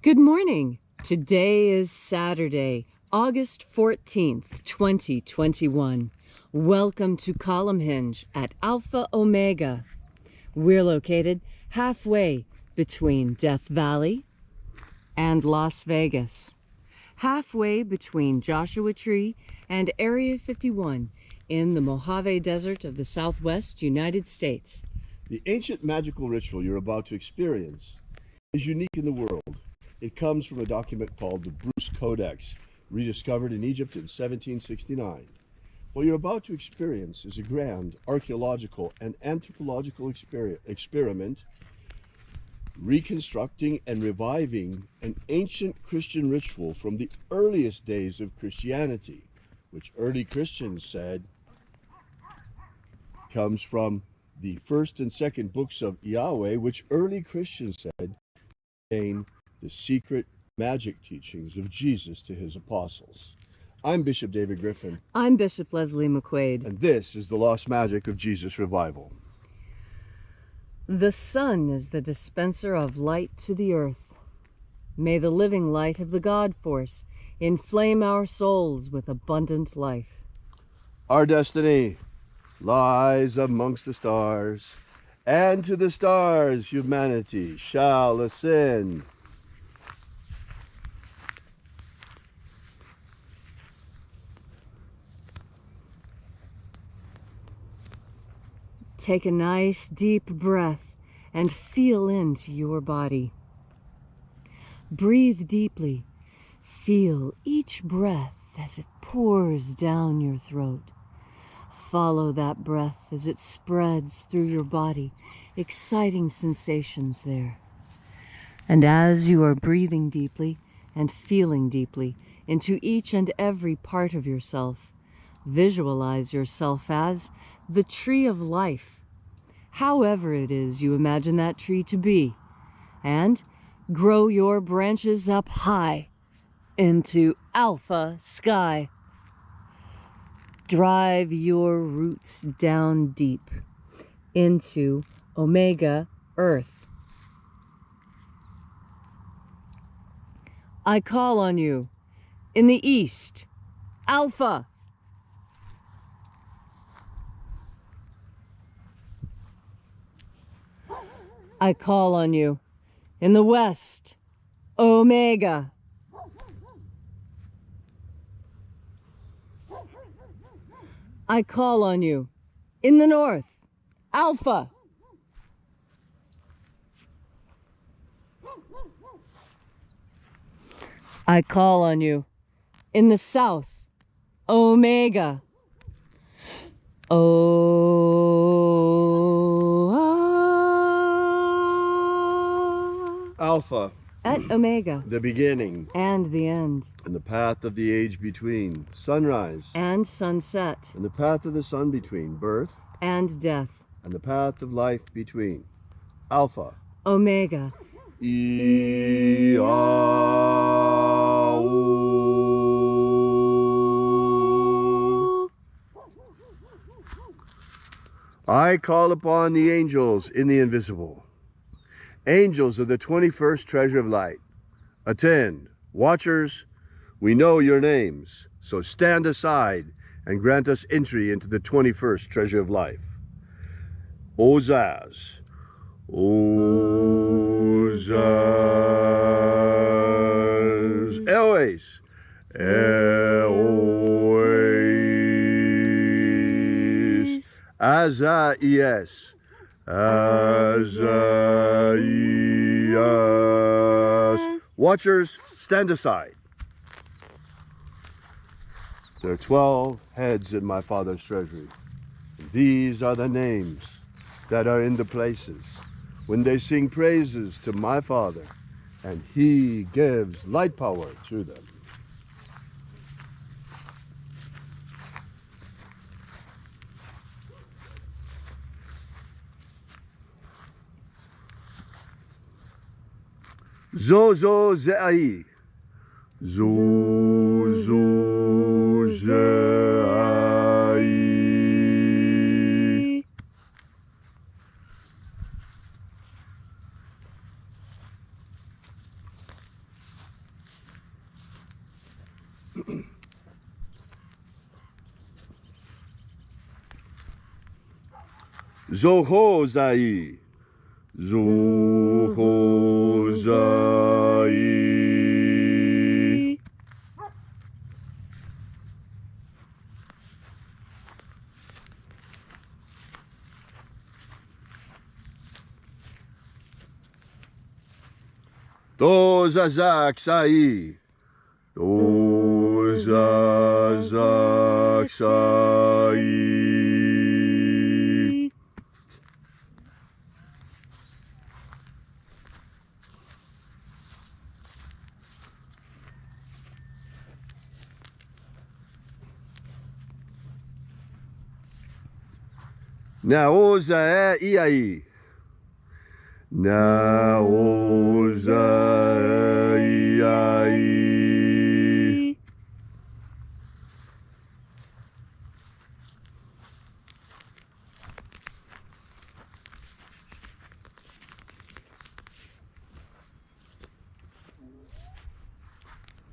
Good morning. Today is Saturday, August 14th, 2021. Welcome to Column Hinge at Alpha Omega. We're located halfway between Death Valley and Las Vegas. Halfway between Joshua Tree and Area 51 in the Mojave Desert of the Southwest United States. The ancient magical ritual you're about to experience is unique in the world. It comes from a document called the Bruce Codex, rediscovered in Egypt in 1769. What you're about to experience is a grand archaeological and anthropological experiment reconstructing and reviving an ancient Christian ritual from the earliest days of Christianity, which early Christians said comes from the first and second books of Yahweh, which early Christians said contain the secret magic teachings of Jesus to his apostles. I'm Bishop David Griffin. I'm Bishop Leslie McQuade. And this is the lost magic of Jesus revival. The sun is the dispenser of light to the earth. May the living light of the God force inflame our souls with abundant life. Our destiny lies amongst the stars, and to the stars humanity shall ascend. Take a nice deep breath and feel into your body. Breathe deeply. Feel each breath as it pours down your throat. Follow that breath as it spreads through your body, exciting sensations there. And as you are breathing deeply and feeling deeply into each and every part of yourself, visualize yourself as the tree of life, however it is you imagine that tree to be, and grow your branches up high into alpha sky. Drive your roots down deep into omega earth. I call on you in the east, alpha. I call on you in the west, omega. I call on you in the north, alpha. I call on you in the south, omega. Alpha. At omega. The beginning. And the end. And the path of the age between. Sunrise. And sunset. And the path of the sun between. Birth. And death. And the path of life between. Alpha. Omega. I call upon the angels in the invisible. Angels of the 21st treasure of light. Attend. Watchers, we know your names, so stand aside and grant us entry into the 21st treasure of life. Ozaz. Ozaz. Elois. Elois. Azaies. Azaies. Watchers, stand aside. There are 12 heads in my Father's treasury. These are the names that are in the places when they sing praises to my Father, and he gives light power to them. Zozo Ze'ai. Zozo Ze'ai. Zohozai. Zohozai. Dozazaksai. Dozazaksai. Naoza iai. Naoza iai.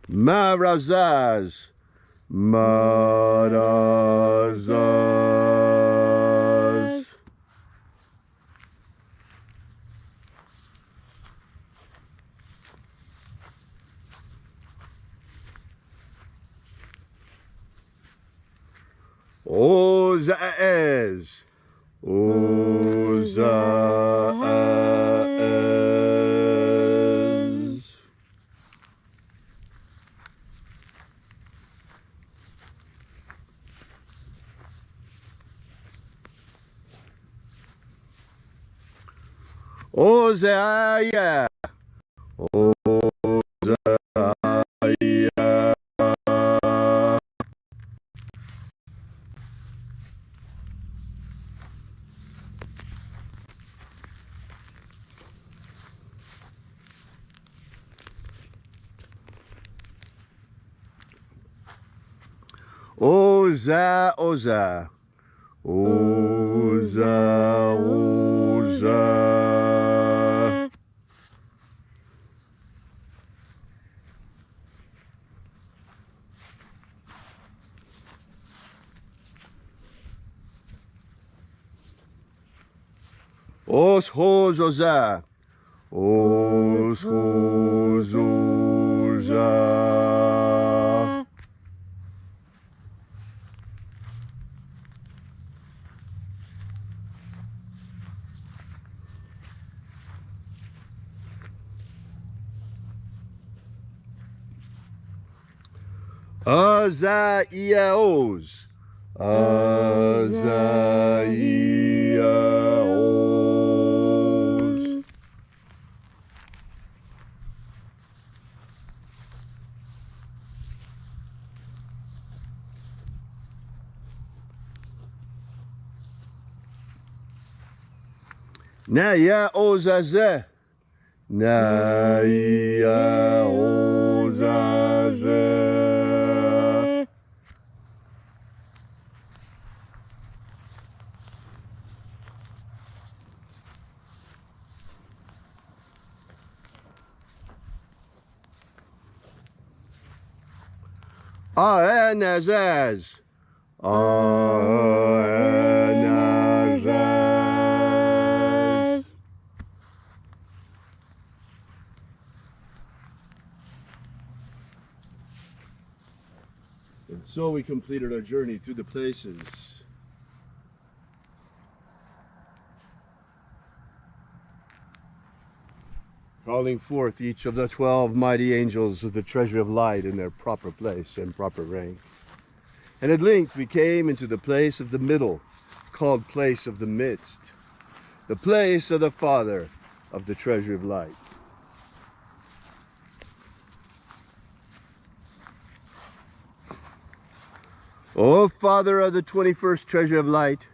Marazaz. Marazaz. Ozaez. Ozaez. Ozaia. Ozaia. Oza, oza. Oza, oza. Os hozoza. Os hozoza. Azaiaos. Azaiaos. Naya ozaze. Naya ozaze. Aenazaz. Aenazaz. And so we completed our journey through the places. Calling forth each of the 12 mighty angels of the treasure of light in their proper place and proper rank. And at length we came into the place of the middle, called place of the midst, the place of the Father of the treasure of light. O Father of the 21st treasure of light,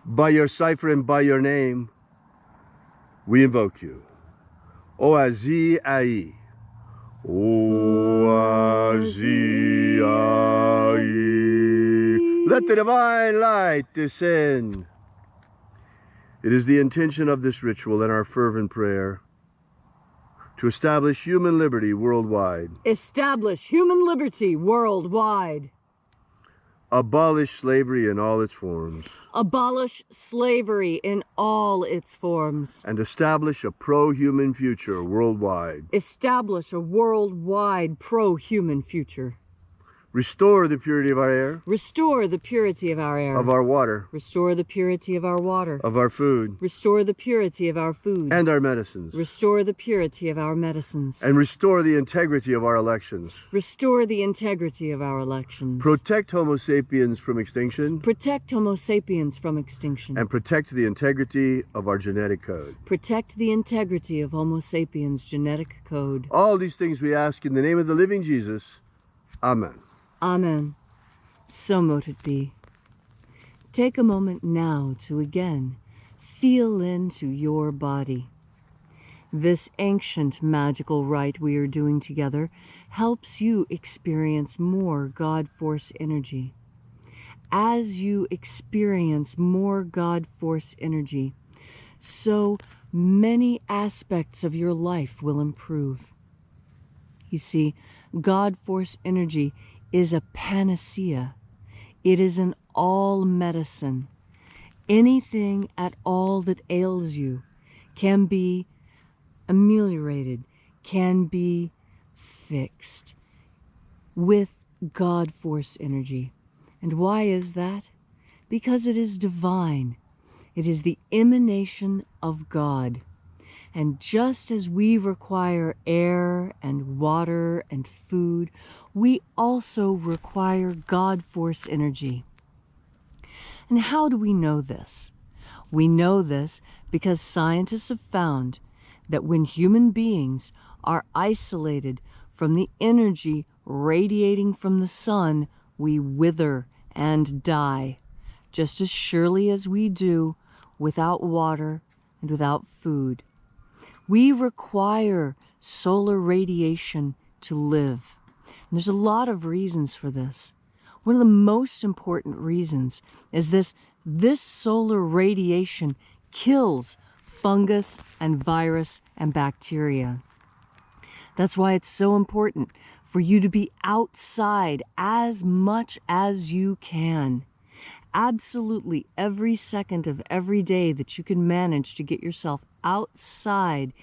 by your cipher and by your name, we invoke you. Oazi Ai. Oazi Ai. Let the divine light descend. It is the intention of this ritual and our fervent prayer to establish human liberty worldwide. Establish human liberty worldwide. Abolish slavery in all its forms. Abolish slavery in all its forms. And establish a pro-human future worldwide. Establish a worldwide pro-human future. Restore the purity of our air. Restore the purity of our air. Of our water. Restore the purity of our water. Of our food. Restore the purity of our food. And our medicines. Restore the purity of our medicines. And restore the integrity of our elections. Restore the integrity of our elections. Protect Homo sapiens from extinction. Protect Homo sapiens from extinction. And protect the integrity of our genetic code. Protect the integrity of Homo sapiens' genetic code. All these things we ask in the name of the living Jesus. Amen. Amen. So mote it be. Take a moment now to again feel into your body. This ancient magical rite we are doing together helps you experience more God Force energy. As you experience more God Force energy, so many aspects of your life will improve. You see, God Force energy is a panacea. It is an all medicine. Anything at all that ails you can be ameliorated, can be fixed with God Force energy. And why is that? Because it is divine. It is the emanation of God. And just as we require air and water and food, we also require God Force energy. And how do we know this? We know this because scientists have found that when human beings are isolated from the energy radiating from the sun, we wither and die, just as surely as we do without water and without food. We require solar radiation to live. And there's a lot of reasons for this. One of the most important reasons is this solar radiation kills fungus and virus and bacteria. That's why it's so important for you to be outside as much as you can. Absolutely every second of every day that you can manage to get yourself outside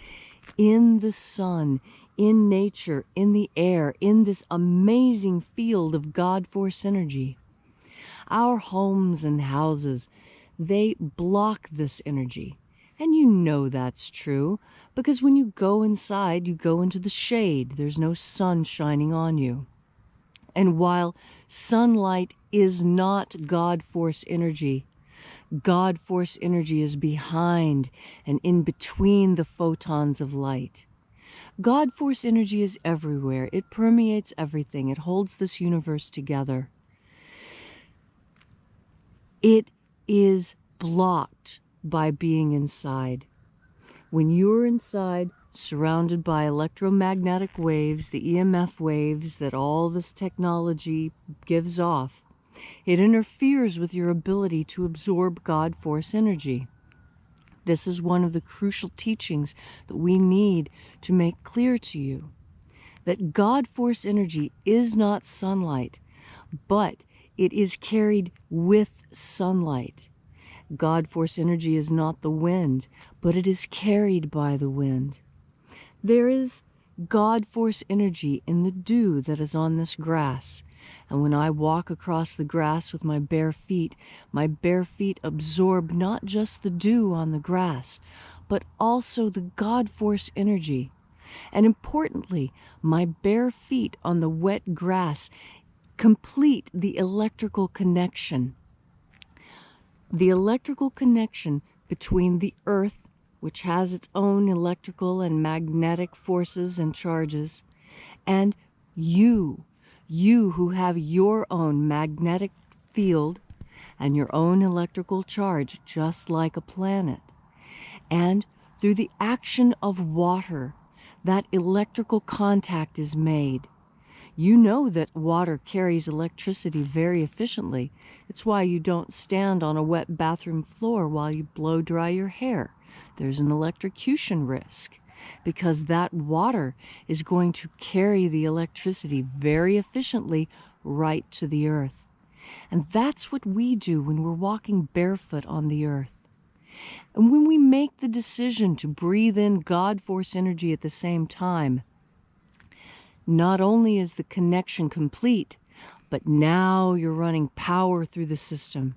in the sun, in nature, in the air, in this amazing field of God Force energy. Our homes and houses, they block this energy. And you know that's true because when you go inside, you go into the shade. There's no sun shining on you. And while sunlight is not God Force energy, God Force energy is behind and in between the photons of light. God Force energy is everywhere. It permeates everything. It holds this universe together. It is blocked by being inside. When you're inside, surrounded by electromagnetic waves, the EMF waves that all this technology gives off, it interferes with your ability to absorb God Force energy. This is one of the crucial teachings that we need to make clear to you, that God Force energy is not sunlight, but it is carried with sunlight. God Force energy is not the wind, but it is carried by the wind. There is God Force energy in the dew that is on this grass. And when I walk across the grass with my bare feet absorb not just the dew on the grass, but also the God Force energy. And importantly, my bare feet on the wet grass complete the electrical connection. The electrical connection between the earth, which has its own electrical and magnetic forces and charges, and you who have your own magnetic field and your own electrical charge, just like a planet. And through the action of water, that electrical contact is made. You know that water carries electricity very efficiently. It's why you don't stand on a wet bathroom floor while you blow dry your hair. There's an electrocution risk, because that water is going to carry the electricity very efficiently right to the earth. And that's what we do when we're walking barefoot on the earth. And when we make the decision to breathe in God force energy at the same time, not only is the connection complete, but now you're running power through the system.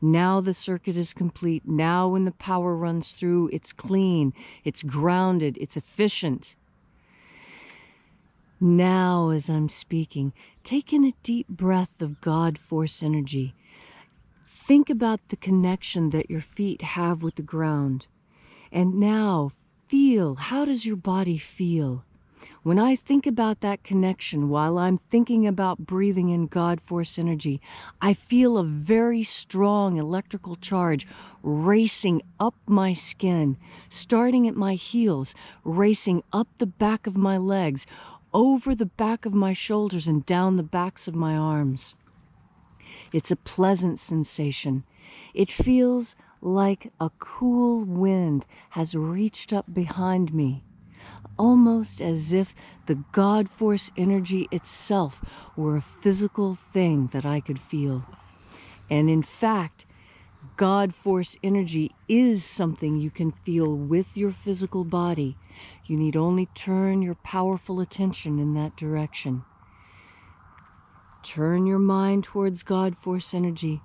Now the circuit is complete. Now when the power runs through, it's clean, it's grounded, it's efficient. Now, as I'm speaking, take in a deep breath of God force energy. Think about the connection that your feet have with the ground. And now feel, how does your body feel? When I think about that connection while I'm thinking about breathing in God force energy, I feel a very strong electrical charge racing up my skin, starting at my heels, racing up the back of my legs, over the back of my shoulders and down the backs of my arms. It's a pleasant sensation. It feels like a cool wind has reached up behind me, almost as if the God force energy itself were a physical thing that I could feel. And in fact, God force energy is something you can feel with your physical body. You need only turn your powerful attention in that direction. Turn your mind towards God force energy.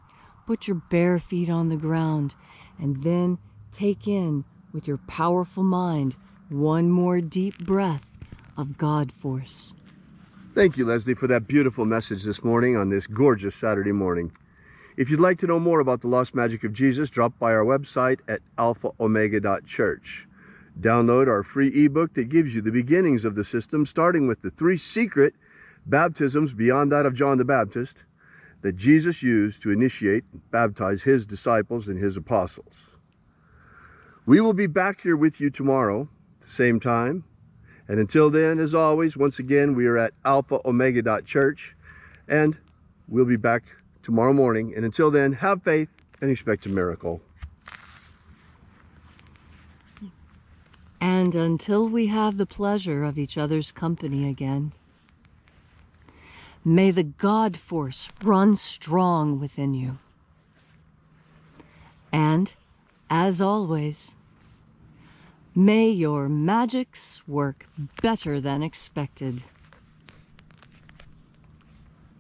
Put your bare feet on the ground, and then take in, with your powerful mind, one more deep breath of God force. Thank you, Leslie, for that beautiful message this morning on this gorgeous Saturday morning. If you'd like to know more about the lost magic of Jesus, drop by our website at alphaomega.church. Download our free ebook that gives you the beginnings of the system, starting with the 3 secret baptisms beyond that of John the Baptist that Jesus used to initiate and baptize his disciples and his apostles. We will be back here with you tomorrow at the same time. And until then, as always, once again, we are at alphaomega.church, and we'll be back tomorrow morning. And until then, have faith and expect a miracle. And until we have the pleasure of each other's company again, may the God force run strong within you. And, as always, may your magics work better than expected.